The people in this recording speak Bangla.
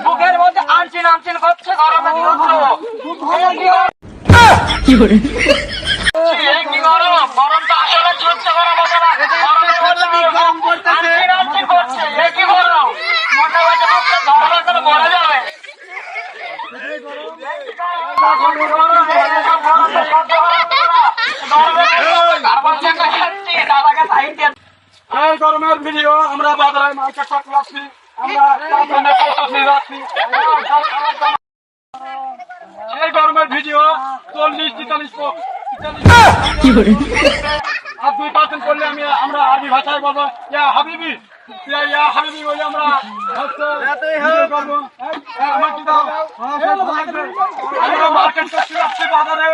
বুকের মধ্যে আনচিন আনচিন করছে গরমে কি করে কি গরম গরম তো আসলে সহ্য করা মতো না আনচিন আনচিন করছে কি গরম মোটা বাচ্চা বুকটা ধরা করে মরে যাবে এই গরমের ভিডিও আমরা বাজারে মার্কেট করতে যাচ্ছি, এই গরমের ভিডিও 40-43 আর 2% করলে আমরা আরবি ভাষায় বলবো ইয়া হাবিবি বলে আমরা করবো। মার্কেট করতে যাচ্ছি বাজারে।